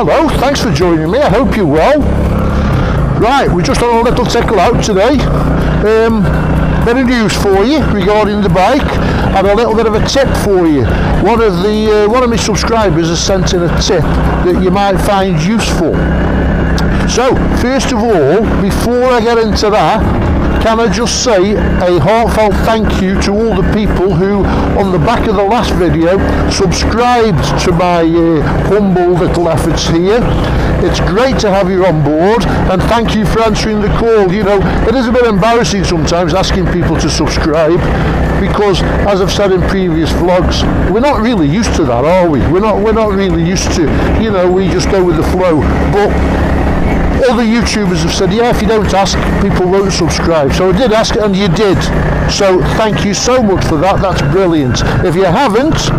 Hello, thanks for joining me, I hope you're well. Right, we're just on a little tickle out today. Bit of news for you regarding the bike and a little bit of a tip for you. One of my subscribers has sent in a tip that you might find useful. So, first of all, before I get into that, can I just say a heartfelt thank you to all the people who, on the back of the last video, subscribed to my humble little efforts here. It's great to have you on board, and thank you for answering the call. You know, it is a bit embarrassing sometimes asking people to subscribe, because, as I've said in previous vlogs, we're not really used to that, are we? We're not really used to, you know, we just go with the flow. But other YouTubers have said, yeah, if you don't ask, people won't subscribe. So I did ask and you did. So thank you so much for that. That's brilliant. If you haven't,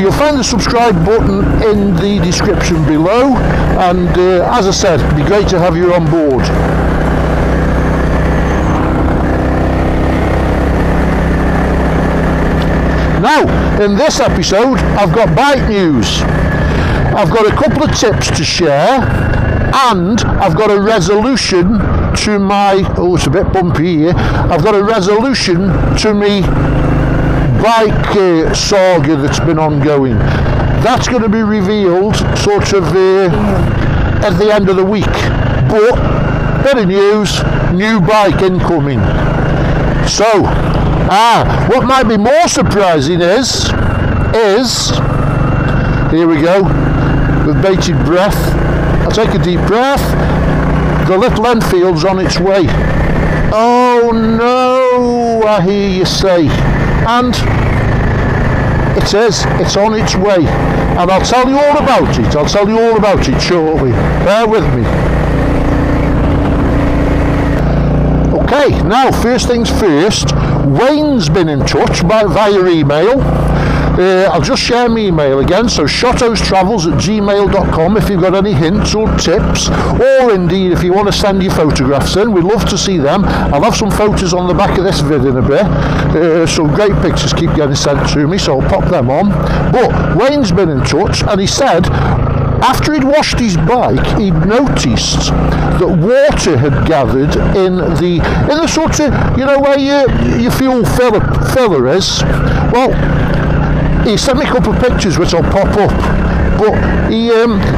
you'll find the subscribe button in the description below. And as I said, it'd be great to have you on board. Now, in this episode, I've got bike news. I've got a couple of tips to share. And I've got a resolution to my, oh, it's a bit bumpy here. I've got a resolution to me bike saga that's been ongoing. That's going to be revealed sort of at the end of the week. But, bit of news, new bike incoming. So, what might be more surprising is, here we go, with bated breath. I'll take a deep breath. The little Enfield's on its way. Oh no, I hear you say. And it is, it's on its way. And I'll tell you all about it. I'll tell you all about it shortly. Bear with me. Okay, now first things first, Wayne's been in touch via email. I'll just share my email again, so shottostravels@gmail.com if you've got any hints or tips, or indeed if you want to send your photographs in, we'd love to see them. I'll have some photos on the back of this vid in a bit, some great pictures keep getting sent to me, so I'll pop them on. But Wayne's been in touch and he said after he'd washed his bike, he'd noticed that water had gathered in the sort of, you know, where your fuel filler is. Well, he sent me a couple of pictures which I'll pop up, but he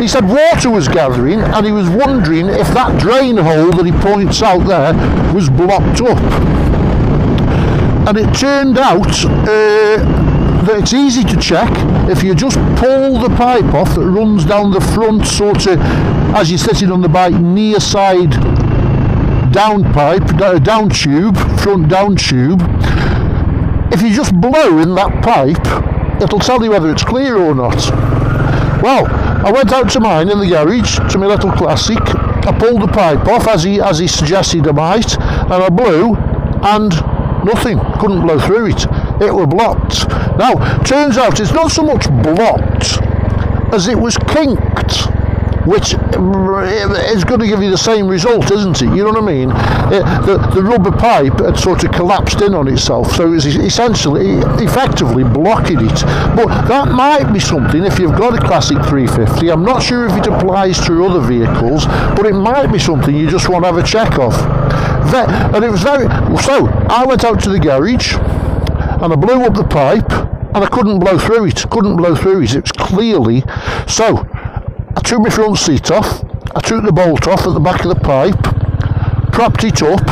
said water was gathering and he was wondering if that drain hole that he points out there was blocked up. And it turned out that it's easy to check if you just pull the pipe off that runs down the front, sort of as you're sitting on the bike, near side down pipe, down tube, front down tube. If you just blow in that pipe, it'll tell you whether it's clear or not. Well, I went out to mine in the garage, to my little Classic. I pulled the pipe off as he suggested I might, and I blew, and nothing, couldn't blow through it. It were blocked. Now, turns out it's not so much blocked as it was kinked, which is going to give you the same result, isn't it? You know what I mean? The rubber pipe had sort of collapsed in on itself, so it was effectively blocking it. But that might be something, if you've got a Classic 350, I'm not sure if it applies to other vehicles, but it might be something you just want to have a check of. And it was so I went out to the garage, and I blew up the pipe, and I couldn't blow through it. It was clearly, so I took my front seat off, I took the bolt off at the back of the pipe, propped it up,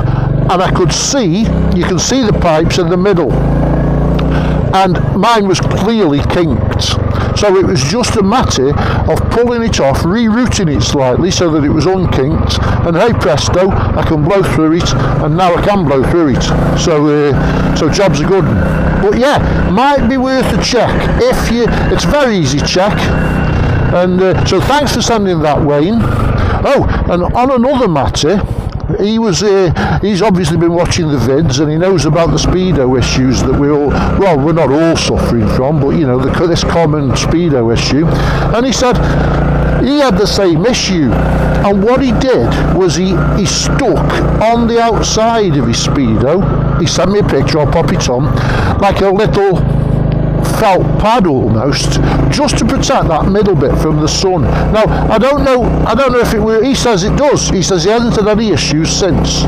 and I could see, you can see the pipes in the middle, and mine was clearly kinked. So it was just a matter of pulling it off, rerouting it slightly so that it was unkinked, and hey presto, I can blow through it, and now I can blow through it. So job's a good one. But yeah, might be worth a check. It's a very easy check. And so thanks for sending that, Wayne. Oh, and on another matter, he's obviously been watching the vids, and he knows about the speedo issues that we're not all suffering from, but you know, this common speedo issue. And he said he had the same issue, and what he did was he stuck on the outside of his speedo. He sent me a picture, I'll pop it on, like a little felt pad almost, just to protect that middle bit from the sun. Now I don't know if it were, he says it does, he says he hasn't had any issues since,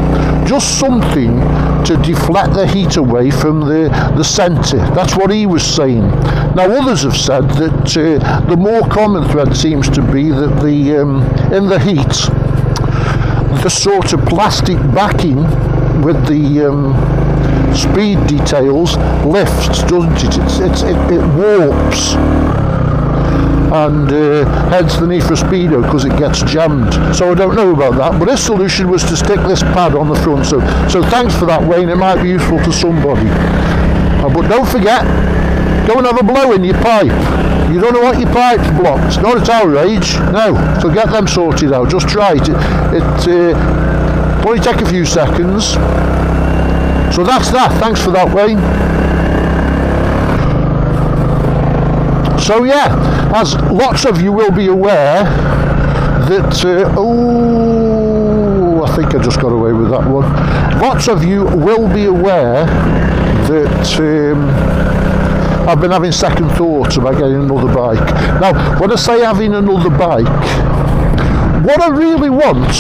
just something to deflect the heat away from the centre. That's what he was saying. Now others have said that the more common thread seems to be that in the heat, the sort of plastic backing with the speed details lifts, doesn't it? It warps, and hence the need for a speedo, because it gets jammed. So I don't know about that, but his solution was to stick this pad on the front. So thanks for that, Wayne. It might be useful to somebody. But don't forget, go and have a blow in your pipe. You don't know what your pipe's blocked, not at our age, no. So get them sorted out. Just try it. It only take a few seconds. So that's that. Thanks for that, Wayne. So yeah, as lots of you will be aware that I think I just got away with that one. Lots of you will be aware that I've been having second thoughts about getting another bike. Now, when I say having another bike, what I really want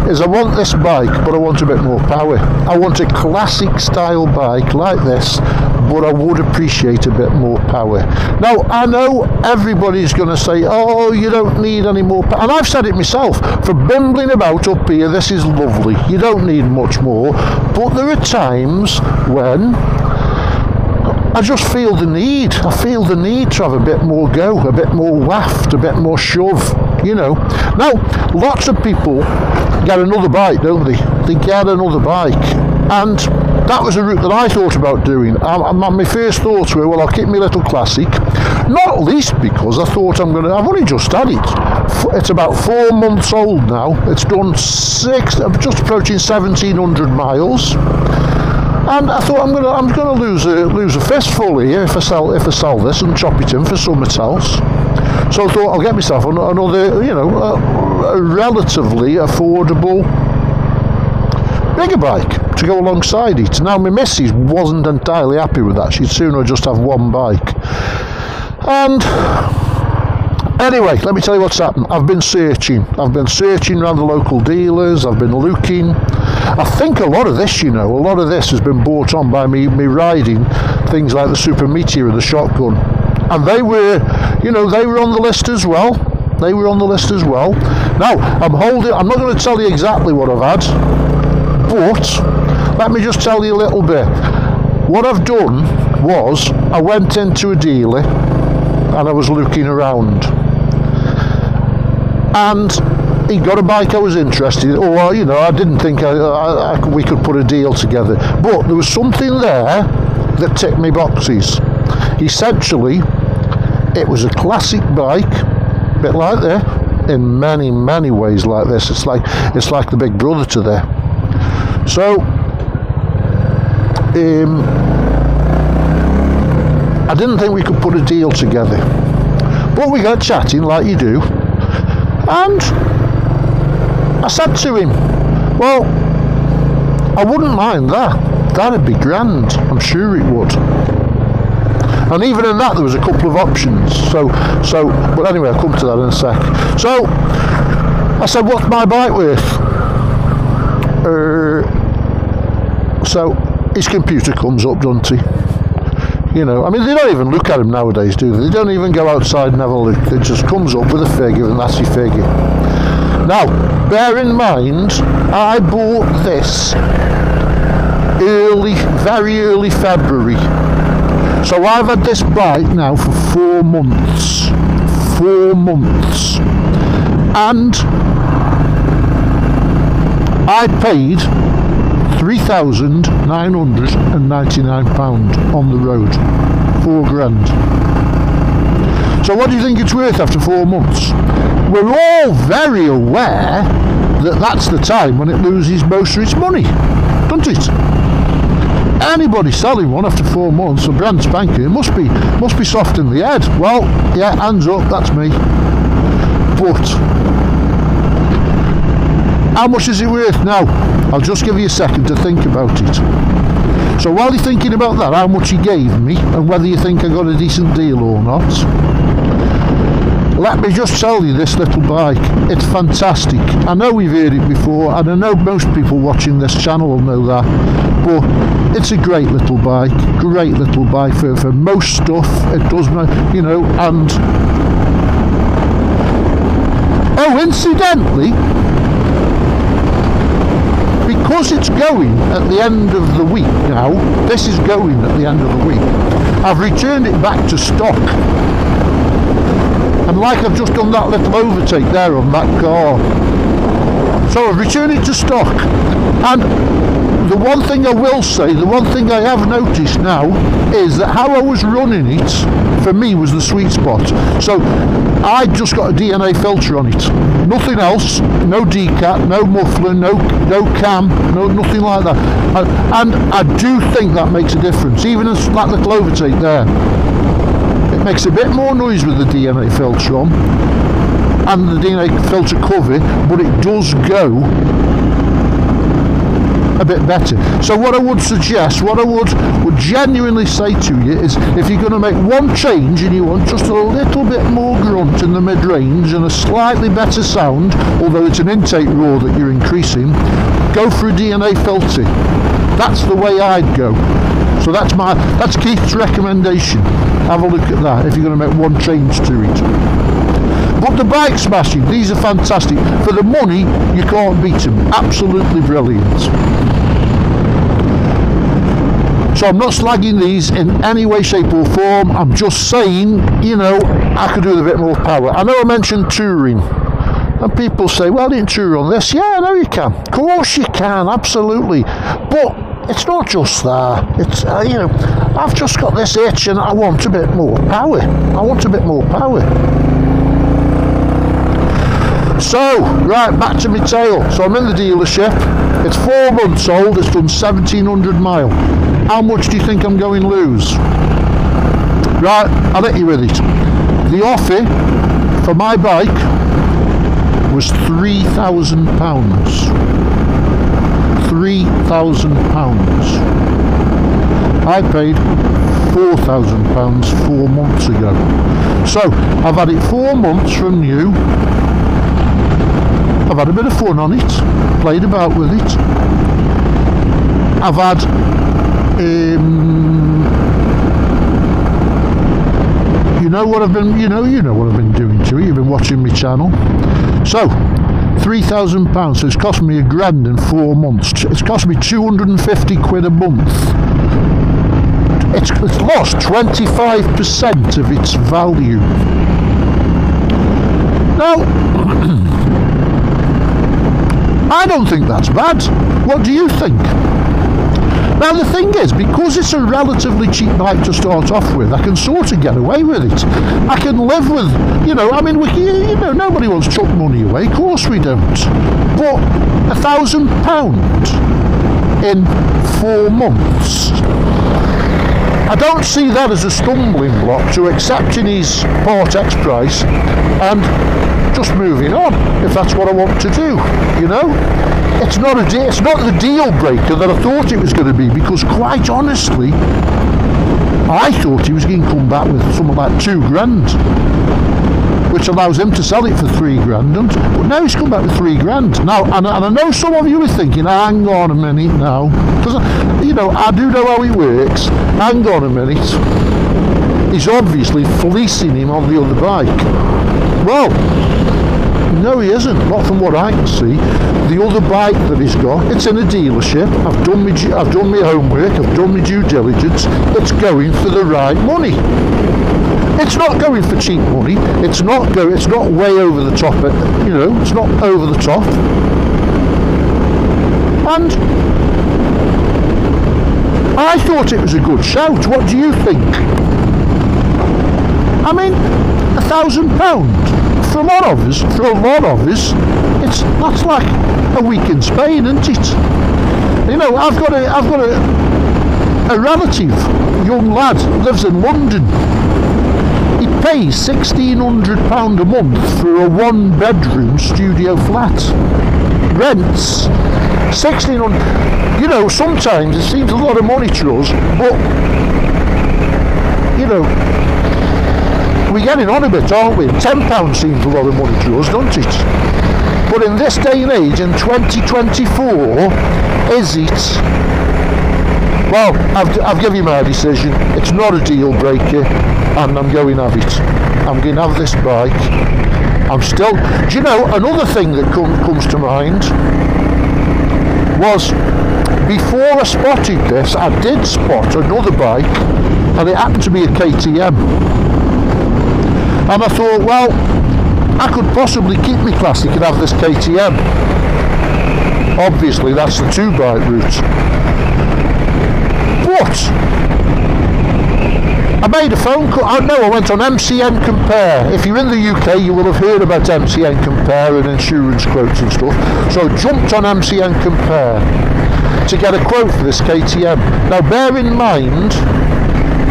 is I want this bike, but I want a bit more power. I want a classic style bike like this, but I would appreciate a bit more power. Now, I know everybody's going to say, oh, you don't need any more power. And I've said it myself, for bimbling about up here, this is lovely. You don't need much more. But there are times when I just feel the need. I feel the need to have a bit more go, a bit more waft, a bit more shove, you know. Now, lots of people get another bike, don't they? They get another bike. And that was a route that I thought about doing. My first thoughts were, well, I'll keep my little Classic. Not least because I thought I've only just had it. It's about 4 months old now. It's done just approaching 1,700 miles. And I thought I'm gonna lose a fistful here if I sell this and chop it in for something else. So I thought I'll get myself another, you know, a relatively affordable bigger bike to go alongside it. Now my missus wasn't entirely happy with that. She'd sooner just have one bike. And anyway, let me tell you what's happened. I've been searching around the local dealers. I've been looking. I think a lot of this, you know, has been bought on by me riding things like the Super Meteor and the Shotgun. And they were on the list as well. Now, I'm not going to tell you exactly what I've had, but let me just tell you a little bit. What I've done was, I went into a dealer and I was looking around. And he got a bike I was interested in, or, you know, I didn't think we could put a deal together. But there was something there that ticked me boxes. Essentially, it was a classic bike, a bit like there, in many, many ways like this. It's like the big brother to there. So, I didn't think we could put a deal together. But we got chatting like you do, and I said to him, well, I wouldn't mind that. That'd be grand. I'm sure it would. And even in that, there was a couple of options. But anyway, I'll come to that in a sec. So, I said, what's my bike worth? So, his computer comes up, doesn't he? You know, I mean, they don't even look at him nowadays, do they? They don't even go outside and have a look. It just comes up with a figure, and that's your figure. Now, bear in mind, I bought this very early February. So I've had this bike now for 4 months. 4 months. And I paid £3,999 on the road. 4 grand. So what do you think it's worth after 4 months? We're all very aware that that's the time when it loses most of its money, doesn't it? Anybody selling one after 4 months, a brand spanking, it must be soft in the head. Well, yeah, hands up, that's me. But how much is it worth now? I'll just give you a second to think about it. So while you're thinking about that, how much he gave me and whether you think I got a decent deal or not, let me just tell you this little bike. It's fantastic. I know we've heard it before, and I know most people watching this channel will know that, but it's a great little bike for most stuff. It does, you know. And oh, incidentally, because it's going at the end of the week now, this is going at the end of the week, I've returned it back to stock. And like I've just done that little overtake there on that car. So I've returned it to stock. And the one thing I will say, the one thing I have noticed now, is that how I was running it, for me, was the sweet spot. So I just got a DNA filter on it. Nothing else, no decat, no muffler, no cam, nothing like that. And I do think that makes a difference, even as that little overtake there. It makes a bit more noise with the DNA filter on and the DNA filter cover, but it does go a bit better. So what I would suggest, what I would genuinely say to you is, if you're going to make one change and you want just a little bit more grunt in the mid-range and a slightly better sound, although it's an intake roar that you're increasing, go for a DNA filter. That's the way I'd go. So that's Keith's recommendation. Have a look at that if you're going to make one change to it. But the bike smashing, these are fantastic. For the money, you can't beat them. Absolutely brilliant. So I'm not slagging these in any way, shape or form. I'm just saying, you know, I could do with a bit more power. I know I mentioned touring. And people say, well, you can tour on this. Yeah, I know you can. Of course you can, absolutely. But it's not just that. It's, you know, I've just got this itch and I want a bit more power. I want a bit more power. So, right, back to my tale. So I'm in the dealership. It's 4 months old. It's done 1,700 miles. How much do you think I'm going to lose? Right, I'll hit you with it. The offer for my bike was £3,000. £3,000. I paid £4,000 4 months ago. So I've had it 4 months from new. I've had a bit of fun on it, played about with it. I've had you know what I've been doing to it. You've been watching my channel. So £3,000, so it's cost me £1,000 in 4 months. It's cost me 250 quid a month. It's lost 25% of its value. Now, I don't think that's bad. What do you think? Now the thing is, because it's a relatively cheap bike to start off with, I can sort of get away with it. I can live with, you know, I mean, nobody wants to chuck money away, of course we don't. But £1,000 in 4 months, I don't see that as a stumbling block to accepting his Part X price and just moving on, if that's what I want to do, you know. It's not the deal breaker that I thought it was going to be, because quite honestly, I thought he was going to come back with something like £2,000, which allows him to sell it for £3,000. But now he's come back with £3,000. Now, and I know some of you are thinking, hang on a minute now, because you know I do know how it works. Hang on a minute, he's obviously fleecing him on the other bike. Well, no, he isn't, not from what I can see. The other bike that he's got, it's in a dealership. I've done my homework, I've done my due diligence. It's going for the right money. It's not going for cheap money. It's not way over the top. You know, it's not over the top. And I thought it was a good shout. What do you think? I mean, £1,000. For a lot of us, that's like a week in Spain, isn't it? You know, I've got a relative, young lad, lives in London. He pays £1,600 a month for a 1-bedroom studio flat. Rents 1600, you know, sometimes it seems a lot of money to us, but, you know, we're getting on a bit, aren't we? £10 seems a lot of money to us, doesn't it? But in this day and age, in 2024, is it? Well, I've given you my decision. It's not a deal breaker, and I'm going to have it. I'm going to have this bike. I'm still... Do you know, another thing that comes to mind was, before I spotted this, I did spot another bike, and it happened to be a KTM. And I thought, well, I could possibly keep my Classic and have this KTM. Obviously, that's the 2-bike route. But I made a phone call. I went on MCN Compare. If you're in the UK, you will have heard about MCN Compare and insurance quotes and stuff. So I jumped on MCN Compare to get a quote for this KTM. Now bear in mind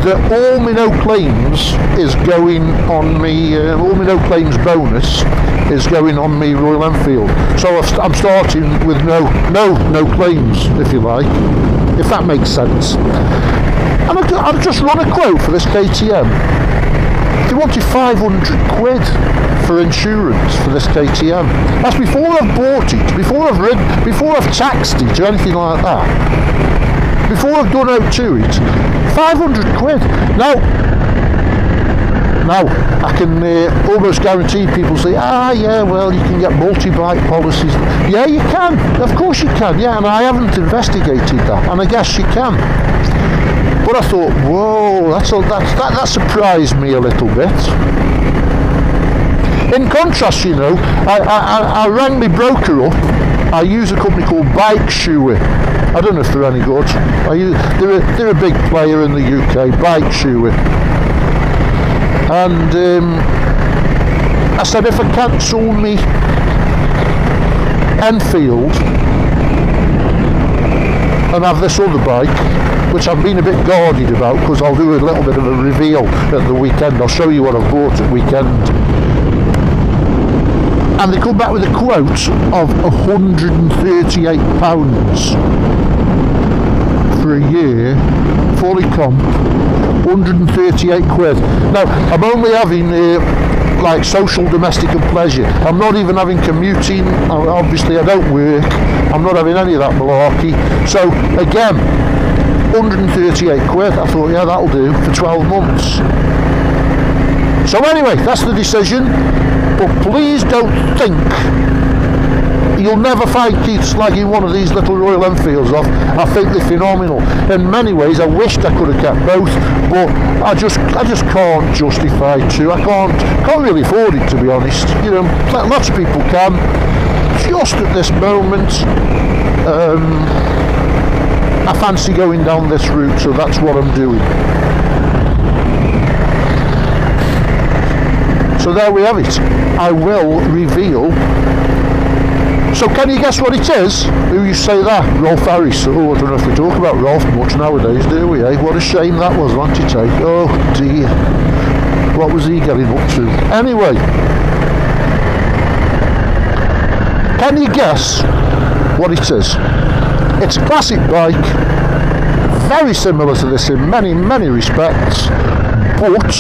that all my no claims is going on me, all my no claims bonus is going on me Royal Enfield. So I'm starting with no claims, if you like, if that makes sense. And I've just run a quote for this KTM. They wanted 500 quid for insurance for this KTM. That's before I've bought it, before I've ridden, before I've taxed it or anything like that. Before I've done out to it. 500 quid. Now I can almost guarantee people say, yeah, well, you can get multi-bike policies. Yeah, you can. Of course you can. Yeah, and I haven't investigated that, and I guess you can. But I thought, whoa, that surprised me a little bit. In contrast, you know, I rang my broker up. I use a company called Bike Shoe. I don't know if they're any good. They're a big player in the UK, Bike Shoe. And I said, if I cancel me Enfield and have this other bike, which I've been a bit guarded about, because I'll do a little bit of a reveal at the weekend. I'll show you what I've bought at weekend. And they come back with a quote of £138 for a year, fully comp, 138 quid. Now, I'm only having like social, domestic and pleasure. I'm not even having commuting. Obviously I don't work. I'm not having any of that malarkey. So again, 138 quid. I thought, yeah, that'll do for 12 months. So anyway, that's the decision. But please don't think, you'll never find Keith slagging one of these little Royal Enfields off. I think they're phenomenal. In many ways, I wished I could have kept both, but I just can't justify two. I can't really afford it, to be honest. You know, lots of people can. Just at this moment, I fancy going down this route, so that's what I'm doing. So there we have it. I will reveal. So can you guess what it is? Who you say that? Rolf Harris. Oh, I don't know if we talk about Rolf much nowadays, do we, eh? What a shame that was, wasn't it, eh? Oh dear. What was he getting up to? Anyway. Can you guess what it is? It's a classic bike. Very similar to this in many, many respects. But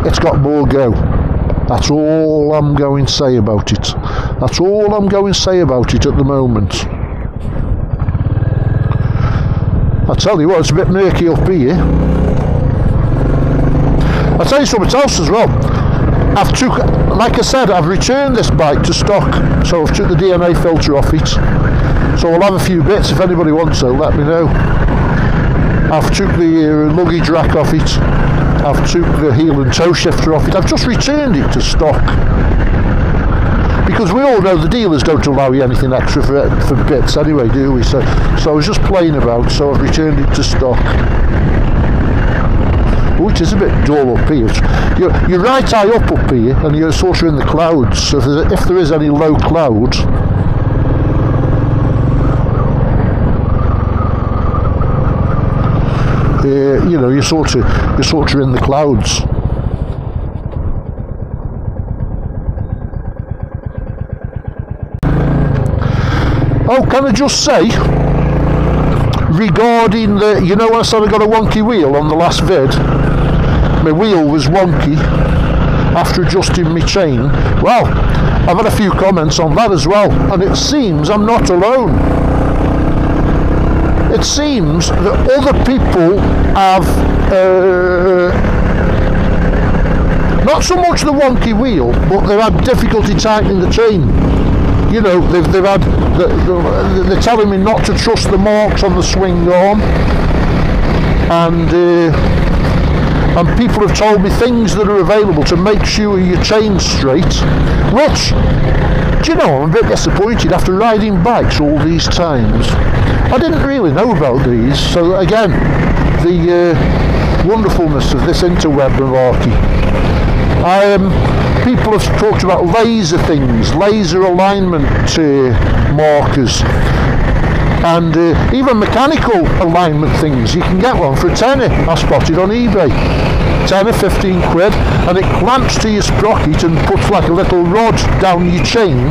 it's got more go. That's all I'm going to say about it. That's all I'm going to say about it at the moment. I tell you what, it's a bit murky up here. I'll tell you something else as well. Like I said, I've returned this bike to stock. So I've took the DNA filter off it. So I'll have a few bits. If anybody wants to, let me know. I've took the luggage rack off it. I've took the heel and toe shifter off it. I've just returned it to stock. Because we all know the dealers don't allow you anything extra for bits anyway, do we? So I was just playing about, so I've returned it to stock. Oh, it is a bit dull up here. You're right high up here, and you're sort of in the clouds. So if there is any low cloud, you know, you're sort of in the clouds. Now, can I just say, regarding the, you know, I said I got a wonky wheel on the last vid. My wheel was wonky after adjusting my chain. Well, I've had a few comments on that as well, and it seems I'm not alone. It seems that other people have not so much the wonky wheel, but they've had difficulty tightening the chain. You know, they've had, they're telling me not to trust the marks on the swing arm, and people have told me things that are available to make sure your chain's straight, which, do you know, I'm a bit disappointed after riding bikes all these times. I didn't really know about these, so again, the wonderfulness of this interweb malarkey. People have talked about laser things, laser alignment markers, and even mechanical alignment things. You can get one for a tenner, I spotted on eBay. 10 or 15 quid, and it clamps to your sprocket and puts like a little rod down your chain,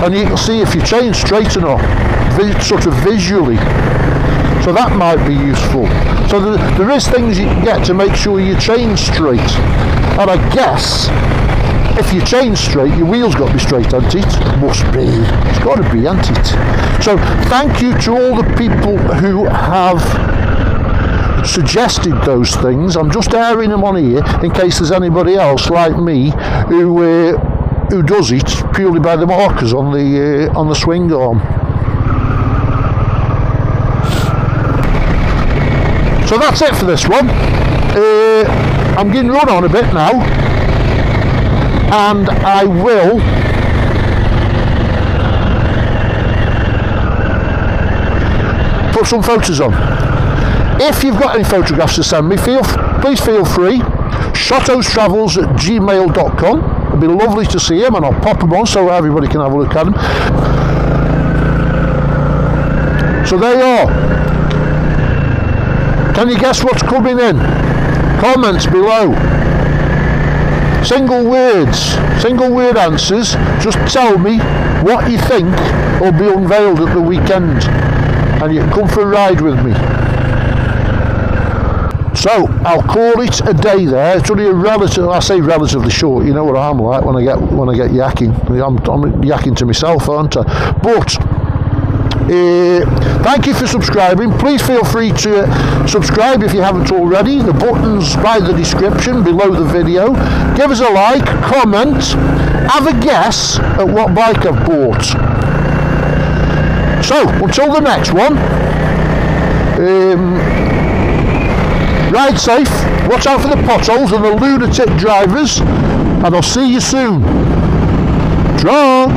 and you can see if your chain's straight or not, sort of visually. So that might be useful. So there is things you can get to make sure your chain's straight. And I guess if your chain's straight, your wheel's got to be straight, hasn't it? Must be. It's got to be, hasn't it? So thank you to all the people who have suggested those things. I'm just airing them on here in case there's anybody else like me who does it purely by the markers on the swing arm. So that's it for this one. I'm getting run on a bit now, and I will put some photos on. If you've got any photographs to send me, please feel free. shottostravels@gmail.com. It'd be lovely to see them, and I'll pop them on so everybody can have a look at them. So there you are. Can you guess what's coming in? Comments below. Single word answers. Just tell me what you think will be unveiled at the weekend, and you can come for a ride with me. So I'll call it a day there. It's only I say relatively short. You know what I'm like when I get yakking. I'm yakking to myself, aren't I? But thank you for subscribing. Please feel free to subscribe if you haven't already. The button's by the description below the video. Give us a like, comment, have a guess at what bike I've bought. So until the next one, ride safe, watch out for the potholes and the lunatic drivers, and I'll see you soon. Ta-ra!